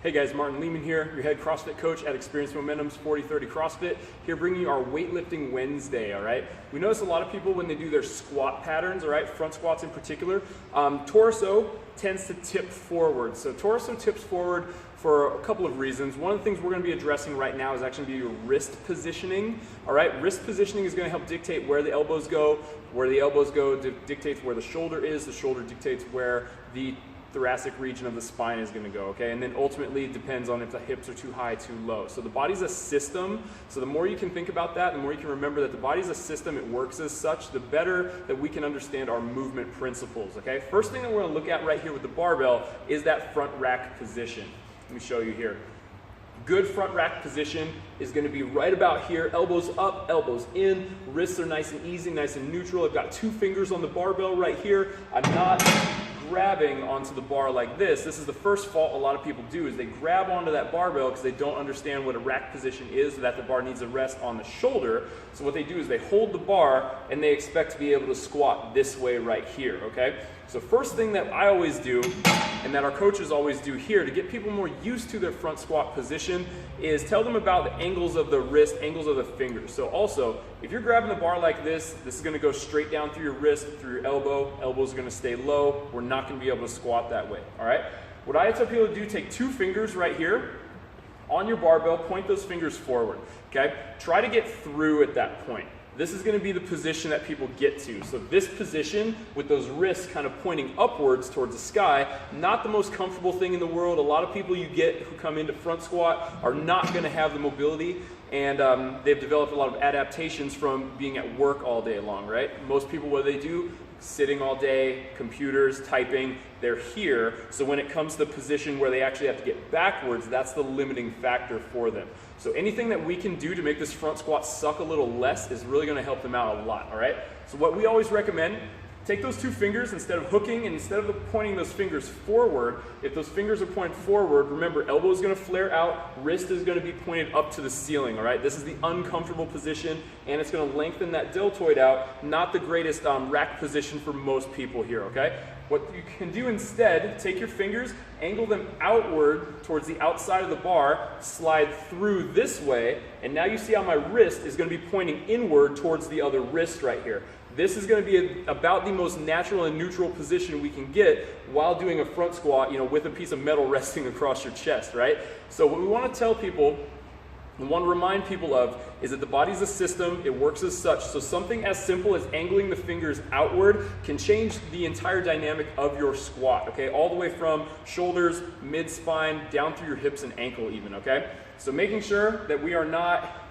Hey guys, Martin Lehman here, your head CrossFit coach at Experience Momentum's 40/30 CrossFit, here bringing you our Weightlifting Wednesday, all right? We notice a lot of people when they do their squat patterns, all right, front squats in particular, torso tends to tip forward. So torso tips forward for a couple of reasons. One of the things we're going to be addressing right now is actually going to be your wrist positioning, all right? Wrist positioning is going to help dictate where the elbows go. Where the elbows go dictates where the shoulder is. The shoulder dictates where the thoracic region of the spine is going to go, okay? And then ultimately it depends on if the hips are too high, too low. So the body's a system, so the more you can think about that, the more you can remember that the body's a system, it works as such, the better that we can understand our movement principles, okay? First thing that we're going to look at right here with the barbell is that front rack position. Let me show you here. Good front rack position is going to be right about here, elbows up, elbows in, wrists are nice and easy, nice and neutral. I've got 2 fingers on the barbell right here. I'm not grabbing onto the bar like this. This is the first fault a lot of people do, is they grab onto that barbell because they don't understand what a rack position is, that the bar needs to rest on the shoulder. So what they do is they hold the bar and they expect to be able to squat this way right here, okay? So first thing that I always do, and that our coaches always do here to get people more used to their front squat position, is tell them about the angles of the wrist, angles of the fingers. So also, if you're grabbing the bar like this is going to go straight down through your wrist, through your elbow. Elbow's going to stay low. We're not going to be able to squat that way, all right? What I tell people to do, take 2 fingers right here on your barbell, point those fingers forward, okay? Try to get through at that point. This is going to be the position that people get to. So this position with those wrists kind of pointing upwards towards the sky, not the most comfortable thing in the world. A lot of people you get who come into front squat are not going to have the mobility, and they've developed a lot of adaptations from being at work all day long, right? Most people, what do they do? Sitting all day, computers, typing, they're here. So when it comes to the position where they actually have to get backwards, that's the limiting factor for them. So anything that we can do to make this front squat suck a little less is really gonna help them out a lot, all right? So what we always recommend, take those 2 fingers, instead of hooking and instead of pointing those fingers forward, if those fingers are pointed forward, remember, elbow is going to flare out, wrist is going to be pointed up to the ceiling, all right? This is the uncomfortable position, and it's going to lengthen that deltoid out. Not the greatest rack position for most people here, okay? What you can do instead, take your fingers, angle them outward towards the outside of the bar, slide through this way, and now you see how my wrist is going to be pointing inward towards the other wrist right here. This is going to be about the most natural and neutral position we can get while doing a front squat, you know, with a piece of metal resting across your chest, right? So what we want to tell people and want to remind people of is that the body's a system, it works as such. So something as simple as angling the fingers outward can change the entire dynamic of your squat, okay? All the way from shoulders, mid-spine, down through your hips and ankle even, okay? So making sure that we are not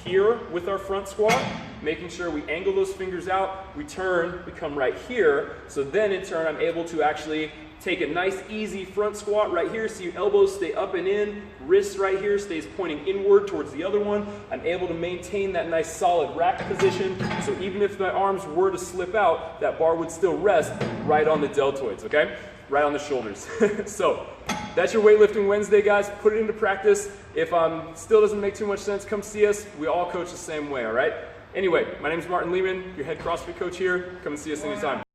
here with our front squat, making sure we angle those fingers out, we turn, we come right here, so then in turn I'm able to actually take a nice easy front squat right here, so your elbows stay up and in, wrists right here stays pointing inward towards the other one. I'm able to maintain that nice solid rack position, so even if my arms were to slip out, that bar would still rest right on the deltoids, okay? Right on the shoulders. So that's your Weightlifting Wednesday, guys. Put it into practice. If still doesn't make too much sense, come see us. We all coach the same way, all right? Anyway, my name is Martin Lehman, your head CrossFit coach here. Come and see us anytime.